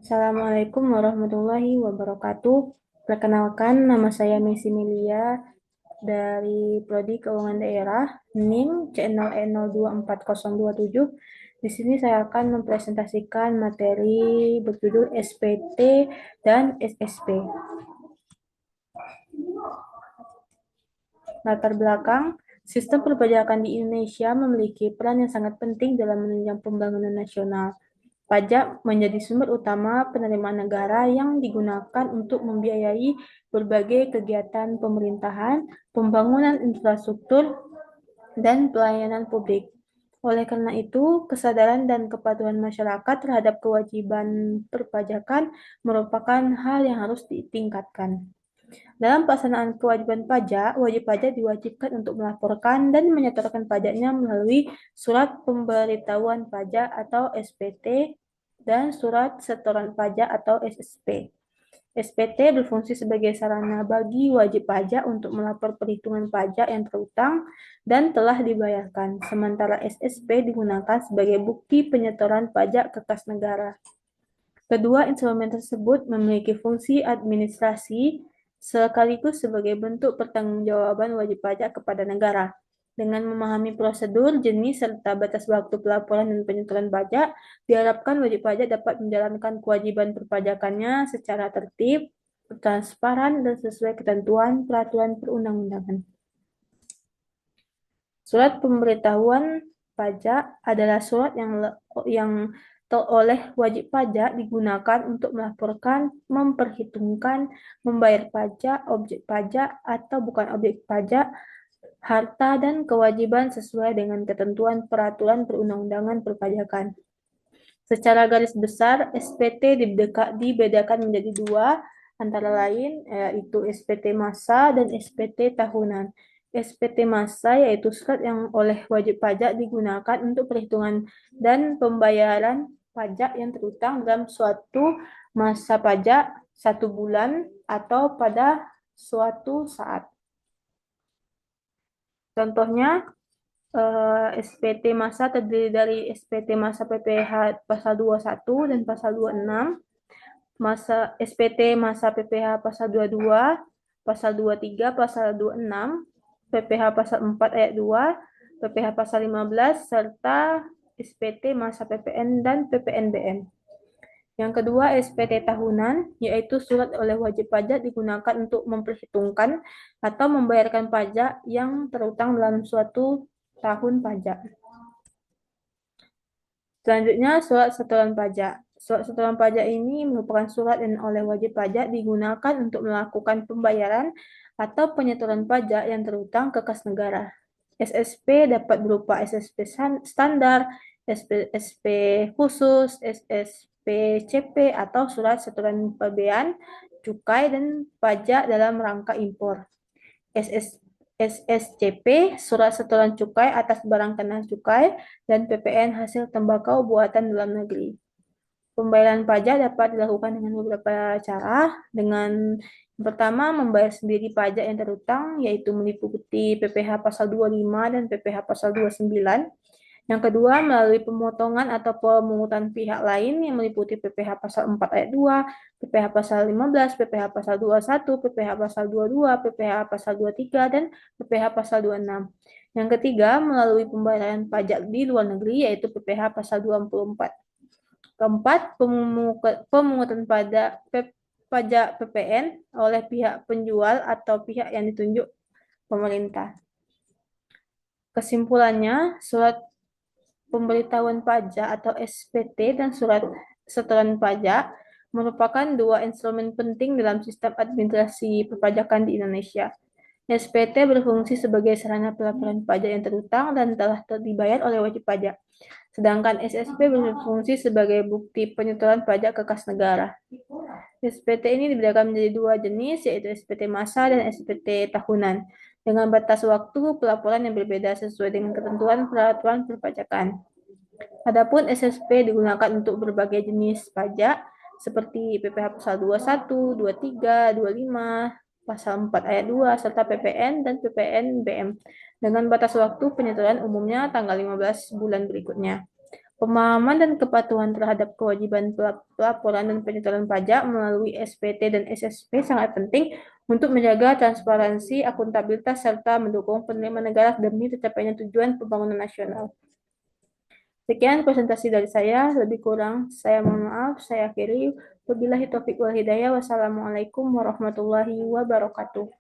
Assalamualaikum warahmatullahi wabarakatuh. Perkenalkan, nama saya Messi Milia dari Prodi Keuangan Daerah, NIM C0E024027. Di sini saya akan mempresentasikan materi berjudul SPT dan SSP. Latar belakang, sistem perpajakan di Indonesia memiliki peran yang sangat penting dalam menunjang pembangunan nasional. Pajak menjadi sumber utama penerimaan negara yang digunakan untuk membiayai berbagai kegiatan pemerintahan, pembangunan infrastruktur, dan pelayanan publik. Oleh karena itu, kesadaran dan kepatuhan masyarakat terhadap kewajiban perpajakan merupakan hal yang harus ditingkatkan. Dalam pelaksanaan kewajiban pajak, wajib pajak diwajibkan untuk melaporkan dan menyetorkan pajaknya melalui surat pemberitahuan pajak atau SPT dan surat setoran pajak atau SSP. SPT berfungsi sebagai sarana bagi wajib pajak untuk melapor perhitungan pajak yang terutang dan telah dibayarkan, sementara SSP digunakan sebagai bukti penyetoran pajak ke kas negara. Kedua instrumen tersebut memiliki fungsi administrasi sekaligus sebagai bentuk pertanggungjawaban wajib pajak kepada negara. Dengan memahami prosedur, jenis, serta batas waktu pelaporan dan penyetoran pajak, diharapkan wajib pajak dapat menjalankan kewajiban perpajakannya secara tertib, transparan, dan sesuai ketentuan peraturan perundang-undangan. Surat pemberitahuan pajak adalah surat yang oleh wajib pajak digunakan untuk melaporkan, memperhitungkan, membayar pajak, objek pajak atau bukan objek pajak, harta dan kewajiban sesuai dengan ketentuan peraturan perundang-undangan perpajakan. Secara garis besar, SPT dibedakan menjadi dua, antara lain yaitu SPT massa dan SPT tahunan. SPT massa yaitu surat yang oleh wajib pajak digunakan untuk perhitungan dan pembayaran pajak yang terutang dalam suatu masa pajak 1 bulan atau pada suatu saat. Contohnya, SPT massa terdiri dari SPT massa PPh pasal 21 dan pasal 26, masa SPT massa PPh pasal 22, pasal 23, pasal 26, PPh pasal 4 ayat 2, PPh pasal 15, serta SPT massa PPN dan PPNBM. Yang kedua, SPT tahunan, yaitu surat oleh wajib pajak digunakan untuk memperhitungkan atau membayarkan pajak yang terutang dalam suatu tahun pajak. Selanjutnya, surat setoran pajak. Surat setoran pajak ini merupakan surat yang oleh wajib pajak digunakan untuk melakukan pembayaran atau penyetoran pajak yang terutang ke kas negara. SSP dapat berupa SSP standar, SSP khusus, SSP-CP, atau surat setoran pabean, cukai, dan pajak dalam rangka impor. SSCP, surat setoran cukai atas barang kena cukai, dan PPN hasil tembakau buatan dalam negeri. Pembayaran pajak dapat dilakukan dengan beberapa cara. Dengan yang pertama, membayar sendiri pajak yang terutang, yaitu meliputi PPh pasal 25 dan PPh pasal 29. Yang kedua, melalui pemotongan atau pemungutan pihak lain yang meliputi PPh pasal 4 ayat 2, PPh pasal 15, PPh pasal 21, PPh pasal 22, PPh pasal 23, dan PPh pasal 26. Yang ketiga, melalui pembayaran pajak di luar negeri, yaitu PPh pasal 24. Keempat, pemungutan pajak PPN oleh pihak penjual atau pihak yang ditunjuk pemerintah. Kesimpulannya, surat pemberitahuan pajak atau SPT dan surat setoran pajak merupakan dua instrumen penting dalam sistem administrasi perpajakan di Indonesia. SPT berfungsi sebagai sarana pelaporan pajak yang terutang dan telah dibayar oleh wajib pajak. Sedangkan SSP berfungsi sebagai bukti penyetoran pajak ke kas negara. SPT ini dibedakan menjadi dua jenis, yaitu SPT massa dan SPT tahunan, dengan batas waktu pelaporan yang berbeda sesuai dengan ketentuan peraturan perpajakan. Adapun SSP digunakan untuk berbagai jenis pajak seperti PPh pasal 21, 23, 25, pasal 4 ayat 2, serta PPN dan PPNBM dengan batas waktu penyetoran umumnya tanggal 15 bulan berikutnya. Pemahaman dan kepatuhan terhadap kewajiban pelaporan dan penyetoran pajak melalui SPT dan SSP sangat penting untuk menjaga transparansi, akuntabilitas, serta mendukung penerimaan negara demi tercapainya tujuan pembangunan nasional. Sekian presentasi dari saya, lebih kurang saya mohon maaf, saya akhiri. Wabillahi taufiq wal hidayah. Wassalamualaikum warahmatullahi wabarakatuh.